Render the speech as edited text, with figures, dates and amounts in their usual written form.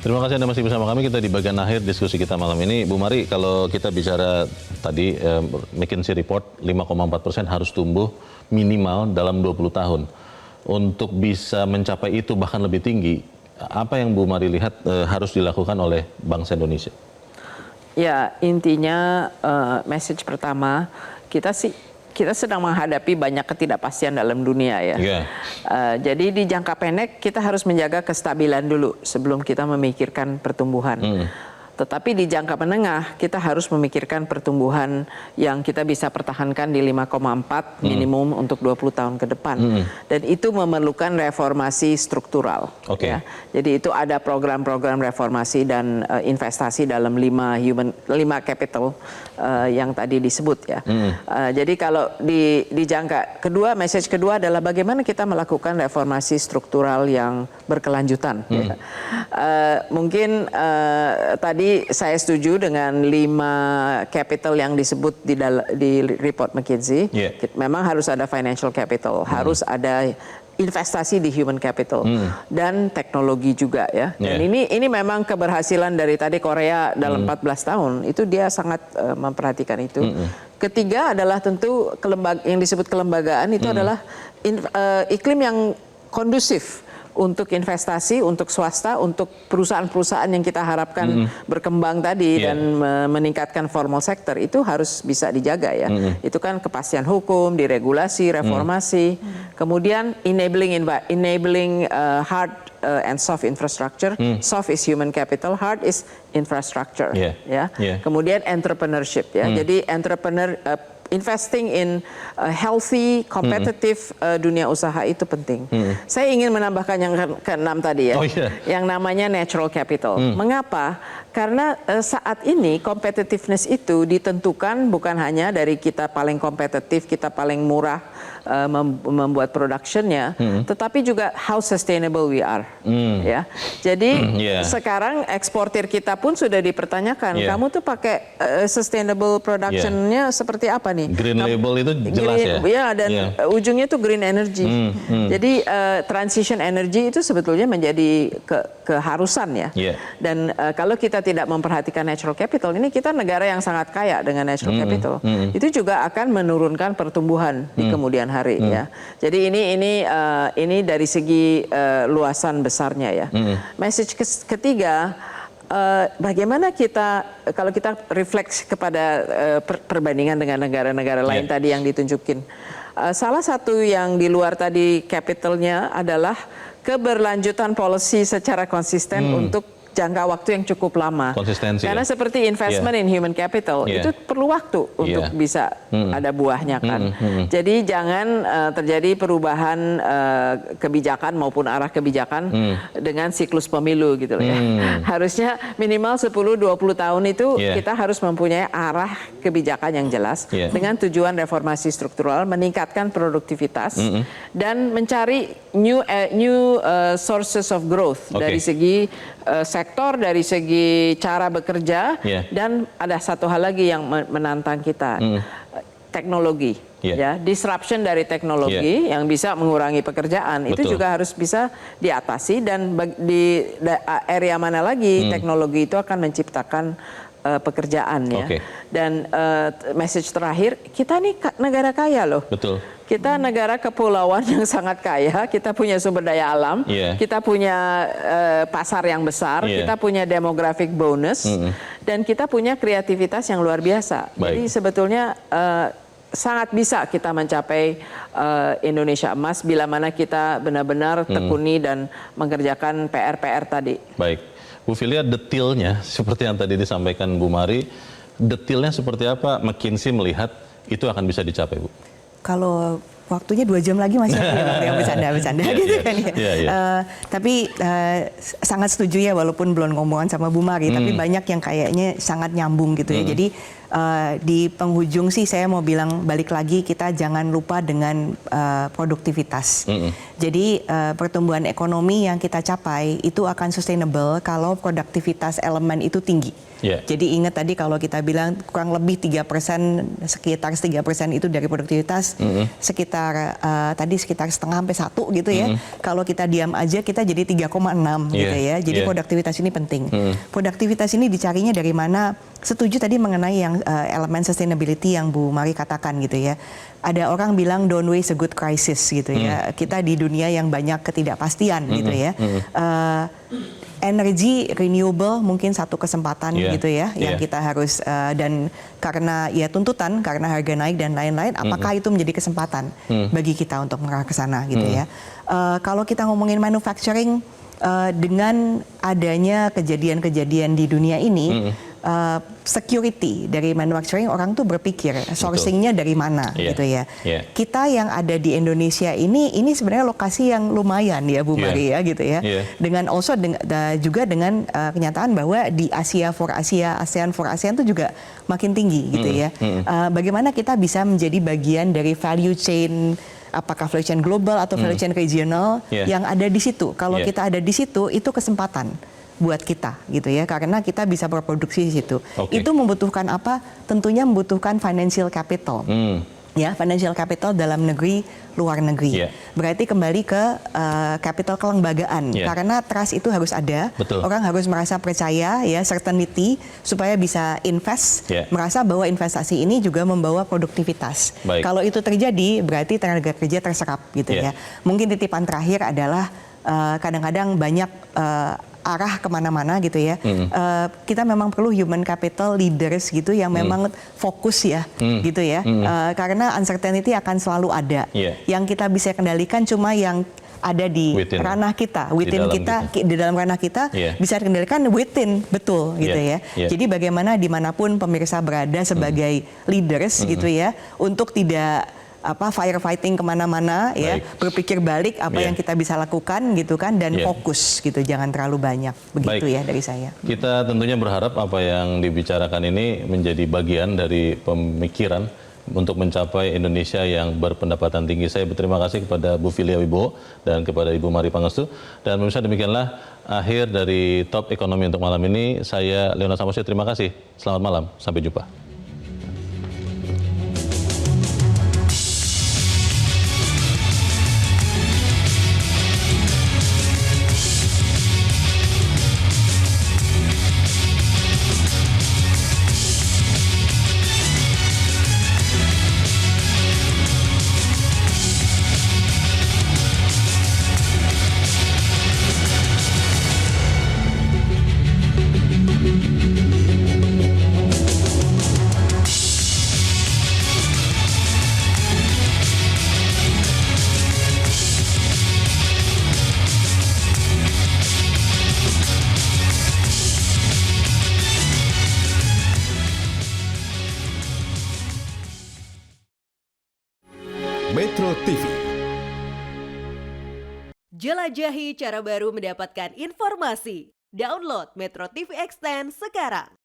Terima kasih Anda masih bersama kami. Kita di bagian akhir diskusi kita malam ini. Bu Mari, kalau kita bicara tadi McKinsey Report 5,4% harus tumbuh minimal dalam 20 tahun. Untuk bisa mencapai itu bahkan lebih tinggi, apa yang Bu Mari lihat harus dilakukan oleh bangsa Indonesia? Ya, intinya message pertama, kita sedang menghadapi banyak ketidakpastian dalam dunia ya. Yeah. Jadi di jangka pendek kita harus menjaga kestabilan dulu sebelum kita memikirkan pertumbuhan. Tetapi di jangka menengah kita harus memikirkan pertumbuhan yang kita bisa pertahankan di 5,4 minimum untuk 20 tahun ke depan. Dan itu memerlukan reformasi struktural. Okay. Ya. Jadi itu ada program-program reformasi dan investasi dalam 5 capital yang tadi disebut ya. Jadi kalau di jangka kedua, message kedua adalah bagaimana kita melakukan reformasi struktural yang berkelanjutan. Ya. Mungkin tadi saya setuju dengan 5 capital yang disebut di report McKinsey. Yeah. Memang harus ada financial capital, harus ada investasi di human capital dan teknologi juga ya. Dan ini memang keberhasilan dari tadi Korea dalam 14 tahun itu dia sangat memperhatikan itu. Ketiga adalah tentu yang disebut kelembagaan itu adalah iklim yang kondusif untuk investasi, untuk swasta, untuk perusahaan-perusahaan yang kita harapkan berkembang tadi dan meningkatkan formal sector itu harus bisa dijaga ya. Itu kan kepastian hukum, diregulasi, reformasi, kemudian enabling hard and soft infrastructure. Soft is human capital, hard is infrastructure. Kemudian entrepreneurship ya. Jadi investing in healthy, competitive dunia usaha itu penting. Saya ingin menambahkan yang keenam tadi ya, yang namanya natural capital. Mengapa? Karena saat ini competitiveness itu ditentukan bukan hanya dari kita paling kompetitif, kita paling murah membuat productionnya, tetapi juga how sustainable we are. Ya, jadi sekarang eksportir kita pun sudah dipertanyakan. Kamu tuh pakai sustainable productionnya seperti apa nih? Green label itu jelas ya? Ya, dan ujungnya itu green energy. Jadi transition energy itu sebetulnya menjadi keharusan ya. Dan kalau kita tidak memperhatikan natural capital, ini kita negara yang sangat kaya dengan natural capital. Itu juga akan menurunkan pertumbuhan di kemudian hari ya. Jadi ini dari segi luasan besarnya ya. Message ketiga, bagaimana kita kalau kita refleks kepada perbandingan dengan negara-negara lain tadi yang ditunjukin, salah satu yang di luar tadi capitalnya adalah keberlanjutan policy secara konsisten untuk jangka waktu yang cukup lama. Konsistensi. Karena seperti investment in human capital itu perlu waktu untuk bisa ada buahnya kan. Jadi jangan terjadi perubahan kebijakan maupun arah kebijakan dengan siklus pemilu gitu ya. Harusnya minimal 10-20 tahun itu kita harus mempunyai arah kebijakan yang jelas dengan tujuan reformasi struktural, meningkatkan produktivitas dan mencari new sources of growth dari segi sektor, dari segi cara bekerja, dan ada satu hal lagi yang menantang kita, teknologi, ya, disruption dari teknologi yang bisa mengurangi pekerjaan. Itu juga harus bisa diatasi, dan di area mana lagi teknologi itu akan menciptakan pekerjaan ya. Dan message terakhir, kita nih negara kaya loh. Betul. Kita negara kepulauan yang sangat kaya, kita punya sumber daya alam, kita punya pasar yang besar, kita punya demographic bonus, dan kita punya kreativitas yang luar biasa. Jadi sebetulnya sangat bisa kita mencapai Indonesia emas bila mana kita benar-benar tekuni dan mengerjakan PR-PR tadi. Baik, Bu Filia, detailnya seperti yang tadi disampaikan Bu Mari, detailnya seperti apa McKinsey melihat itu akan bisa dicapai, Bu? Kalau waktunya 2 jam lagi masih yang bercanda-bercanda gitu kan ya. Tapi sangat setuju ya, walaupun belum ngomongan sama Bu Mari, tapi banyak yang kayaknya sangat nyambung gitu ya. Jadi di penghujung sih saya mau bilang balik lagi, kita jangan lupa dengan produktivitas. Jadi pertumbuhan ekonomi yang kita capai itu akan sustainable kalau produktivitas elemen itu tinggi. Jadi ingat tadi kalau kita bilang kurang lebih 3%, sekitar 3% itu dari produktivitas, sekitar tadi sekitar setengah sampai 1 gitu ya. Kalau kita diam aja kita jadi 3,6 gitu ya. Jadi produktivitas ini penting. Produktivitas ini dicarinya dari mana? Setuju tadi mengenai yang elemen sustainability yang Bu Mari katakan gitu ya. Ada orang bilang don't waste a good crisis gitu ya. Kita di dunia yang banyak ketidakpastian gitu ya. Energi renewable mungkin satu kesempatan gitu ya yang kita harus dan karena ya tuntutan karena harga naik dan lain-lain, apakah itu menjadi kesempatan bagi kita untuk mengarah ke sana gitu ya. Kalau kita ngomongin manufacturing, dengan adanya kejadian-kejadian di dunia ini, security dari manufacturing, orang tuh berpikir sourcingnya dari mana gitu ya. Kita yang ada di Indonesia ini sebenarnya lokasi yang lumayan ya Bu Mari ya gitu ya. Dengan also juga dengan kenyataan bahwa di Asia for Asia, ASEAN for ASEAN itu juga makin tinggi gitu ya. Bagaimana kita bisa menjadi bagian dari value chain, apakah value chain global atau value chain regional yang ada di situ. Kalau kita ada di situ, itu kesempatan buat kita gitu ya, karena kita bisa berproduksi di situ. Itu membutuhkan apa? Tentunya membutuhkan financial capital. Ya, financial capital dalam negeri, luar negeri. Berarti kembali ke capital kelembagaan. Karena trust itu harus ada. Orang harus merasa percaya ya, certainty supaya bisa invest, merasa bahwa investasi ini juga membawa produktivitas. Kalau itu terjadi, berarti tenaga kerja terserap gitu ya. Mungkin titipan terakhir adalah kadang-kadang banyak arah kemana-mana gitu ya. Kita memang perlu human capital leaders gitu yang memang fokus ya, gitu ya. Karena uncertainty akan selalu ada. Yang kita bisa kendalikan cuma yang ada di ranah kita, di dalam ranah kita bisa dikendalikan within, betul gitu ya. Jadi bagaimana dimanapun pemirsa berada sebagai leaders gitu ya, untuk tidak firefighting kemana-mana ya, berpikir balik apa yang kita bisa lakukan gitu kan, dan fokus gitu, jangan terlalu banyak begitu ya dari saya. Kita tentunya berharap apa yang dibicarakan ini menjadi bagian dari pemikiran untuk mencapai Indonesia yang berpendapatan tinggi. Saya berterima kasih kepada Bu Filia Wibowo dan kepada Ibu Mari Pangestu, dan pemirsa demikianlah akhir dari Top Ekonomi untuk malam ini. Saya Leona Samosir, terima kasih. Selamat malam, sampai jumpa. Metro TV. Jelajahi cara baru mendapatkan informasi. Download Metro TV Extend sekarang.